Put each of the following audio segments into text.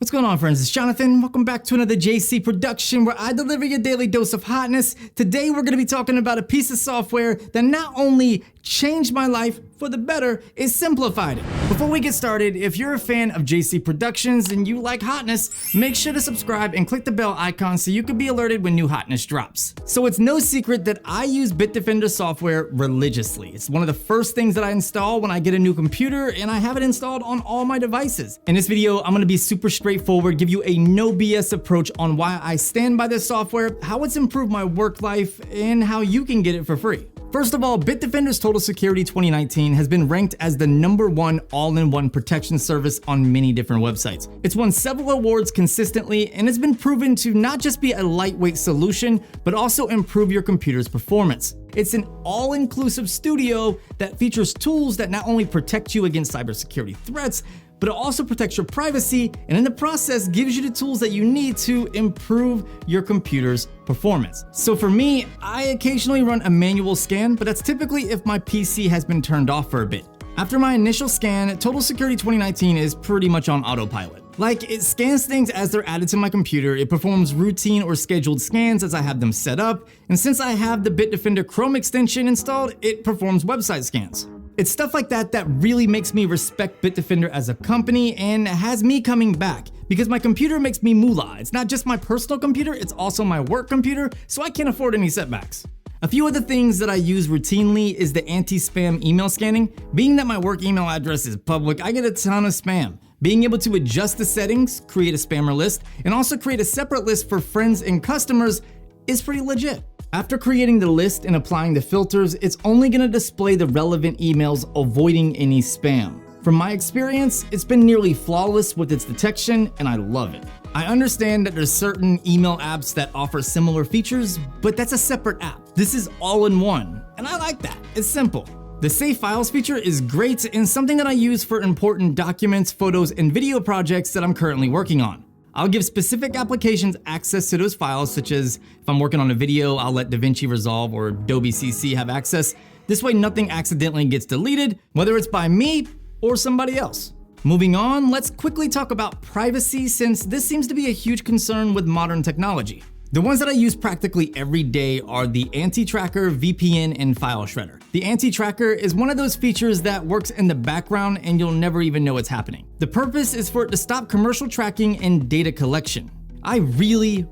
What's going on, friends? It's Jonathan. Welcome back to another JC production where I deliver your daily dose of hotness. Today we're going to be talking about a piece of software that not only changed my life for the better, it simplified it. Before we get started, if you're a fan of JC Productions and you like hotness, make sure to subscribe and click the bell icon so you can be alerted when new hotness drops. So it's no secret that I use Bitdefender software religiously. It's one of the first things that I install when I get a new computer, and I have it installed on all my devices. In this video, I'm going to be super straightforward, give you a no BS approach on why I stand by this software, how it's improved my work life, and how you can get it for free. First of all, Bitdefender's Total Security 2019 has been ranked as the #1 all-in-one protection service on many different websites. It's won several awards consistently, and it's been proven to not just be a lightweight solution, but also improve your computer's performance. It's an all-inclusive studio that features tools that not only protect you against cybersecurity threats, but it also protects your privacy, and in the process gives you the tools that you need to improve your computer's performance. So for me, I occasionally run a manual scan, but that's typically if my PC has been turned off for a bit. After my initial scan, Total Security 2019 is pretty much on autopilot. Like, it scans things as they're added to my computer, it performs routine or scheduled scans as I have them set up, and since I have the Bitdefender Chrome extension installed, it performs website scans. It's stuff like that that really makes me respect Bitdefender as a company and has me coming back, because my computer makes me moolah. It's not just my personal computer, it's also my work computer, so I can't afford any setbacks. A few other things that I use routinely is the anti-spam email scanning. Being that my work email address is public, I get a ton of spam. Being able to adjust the settings, create a spammer list, and also create a separate list for friends and customers is pretty legit. After creating the list and applying the filters, it's only going to display the relevant emails, avoiding any spam. From my experience, it's been nearly flawless with its detection, and I love it. I understand that there's certain email apps that offer similar features, but that's a separate app. This is all in one, and I like that. It's simple. The Save Files feature is great and something that I use for important documents, photos, and video projects that I'm currently working on. I'll give specific applications access to those files, such as if I'm working on a video, I'll let DaVinci Resolve or Adobe CC have access. This way nothing accidentally gets deleted, whether it's by me or somebody else. Moving on, let's quickly talk about privacy, since this seems to be a huge concern with modern technology. The ones that I use practically every day are the Anti-Tracker, VPN, and File Shredder. The Anti-Tracker is one of those features that works in the background and you'll never even know it's happening. The purpose is for it to stop commercial tracking and data collection. I really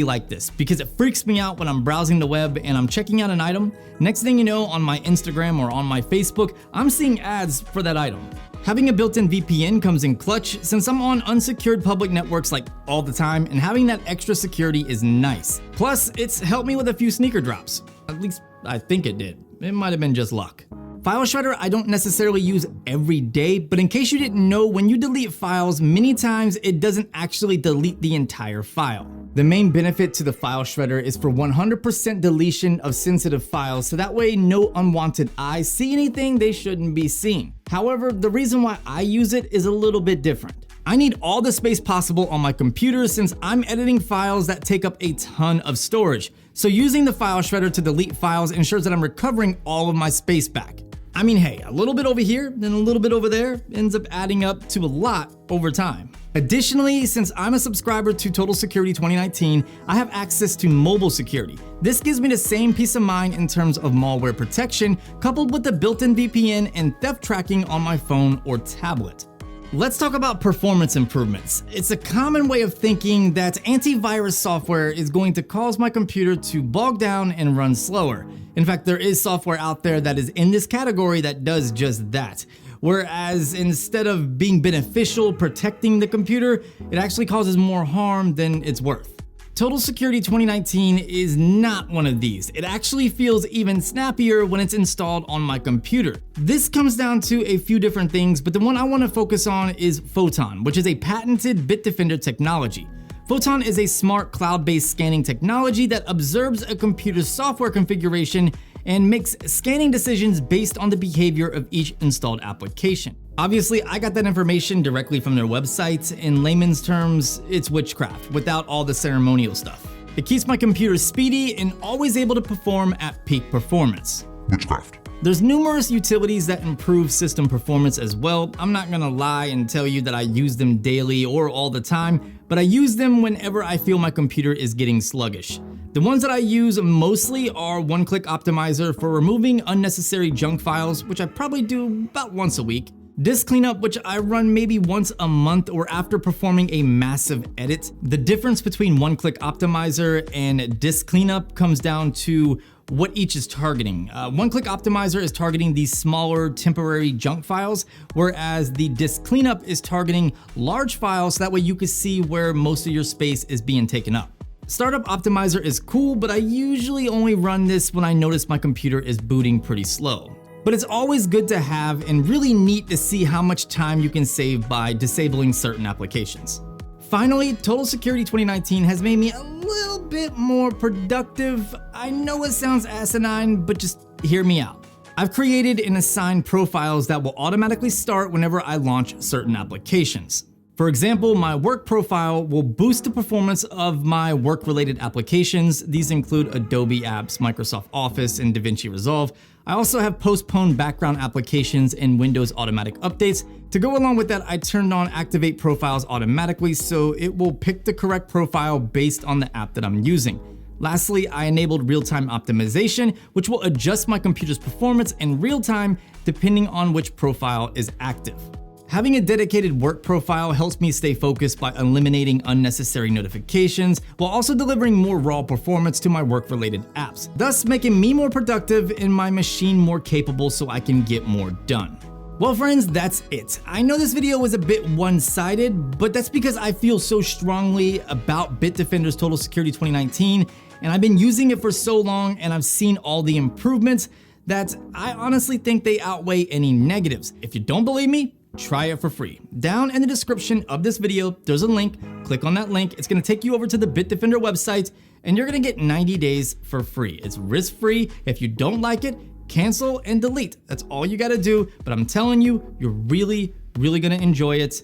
like this because it freaks me out when I'm browsing the web and I'm checking out an item. Next thing you know, on my Instagram or on my Facebook, I'm seeing ads for that item. Having a built-in VPN comes in clutch since I'm on unsecured public networks like all the time, and having that extra security is nice. Plus, it's helped me with a few sneaker drops. At least I think it did. It might have been just luck. File Shredder I don't necessarily use every day, but in case you didn't know, when you delete files, many times it doesn't actually delete the entire file. The main benefit to the File Shredder is for 100% deletion of sensitive files, so that way no unwanted eyes see anything they shouldn't be seeing. However, the reason why I use it is a little bit different. I need all the space possible on my computer since I'm editing files that take up a ton of storage. So using the File Shredder to delete files ensures that I'm recovering all of my space back. I mean, hey, a little bit over here, then a little bit over there ends up adding up to a lot over time. Additionally, since I'm a subscriber to Total Security 2019, I have access to mobile security. This gives me the same peace of mind in terms of malware protection, coupled with the built-in VPN and theft tracking on my phone or tablet. Let's talk about performance improvements. It's a common way of thinking that antivirus software is going to cause my computer to bog down and run slower. In fact, there is software out there that is in this category that does just that. Whereas instead of being beneficial, protecting the computer, it actually causes more harm than it's worth. Total Security 2019 is not one of these. It actually feels even snappier when it's installed on my computer. This comes down to a few different things, but the one I want to focus on is Photon, which is a patented Bitdefender technology. Photon is a smart cloud-based scanning technology that observes a computer's software configuration and makes scanning decisions based on the behavior of each installed application. Obviously, I got that information directly from their website. In layman's terms, it's witchcraft without all the ceremonial stuff. It keeps my computer speedy and always able to perform at peak performance. Witchcraft. There's numerous utilities that improve system performance as well. I'm not gonna lie and tell you that I use them daily or all the time, but I use them whenever I feel my computer is getting sluggish. The ones that I use mostly are OneClick Optimizer for removing unnecessary junk files, which I probably do about once a week. Disk cleanup, which I run maybe once a month or after performing a massive edit. The difference between OneClick Optimizer and disk cleanup comes down to what each is targeting. OneClick Optimizer is targeting these smaller temporary junk files, whereas the disk cleanup is targeting large files so that way you can see where most of your space is being taken up. Startup Optimizer is cool, but I usually only run this when I notice my computer is booting pretty slow. But it's always good to have and really neat to see how much time you can save by disabling certain applications. Finally, Total Security 2019 has made me a little bit more productive. I know it sounds asinine, but just hear me out. I've created and assigned profiles that will automatically start whenever I launch certain applications. For example, my work profile will boost the performance of my work-related applications. These include Adobe apps, Microsoft Office, and DaVinci Resolve. I also have postponed background applications and Windows automatic updates. To go along with that, I turned on Activate Profiles automatically, so it will pick the correct profile based on the app that I'm using. Lastly, I enabled real-time optimization, which will adjust my computer's performance in real time depending on which profile is active. Having a dedicated work profile helps me stay focused by eliminating unnecessary notifications while also delivering more raw performance to my work-related apps, thus making me more productive and my machine more capable so I can get more done. Well friends, that's it. I know this video was a bit one-sided, but that's because I feel so strongly about Bitdefender's Total Security 2019, and I've been using it for so long and I've seen all the improvements that I honestly think they outweigh any negatives. If you don't believe me, try it for free. Down in the description of this video, there's a link. Click on that link. It's gonna take you over to the Bitdefender website and you're gonna get 90 days for free. It's risk-free. If you don't like it, cancel and delete. That's all you gotta do, but I'm telling you, you're really gonna enjoy it.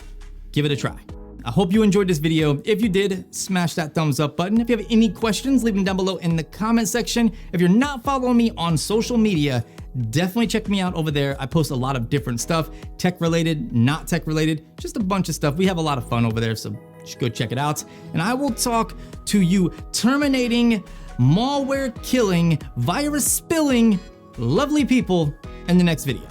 Give it a try. I hope you enjoyed this video. If you did, smash that thumbs up button. If you have any questions, leave them down below in the comment section. If you're not following me on social media, definitely check me out over there. I post a lot of different stuff, tech related, not tech related, just a bunch of stuff. We have a lot of fun over there, so just go check it out. And I will talk to you terminating, malware killing, virus spilling, lovely people in the next video.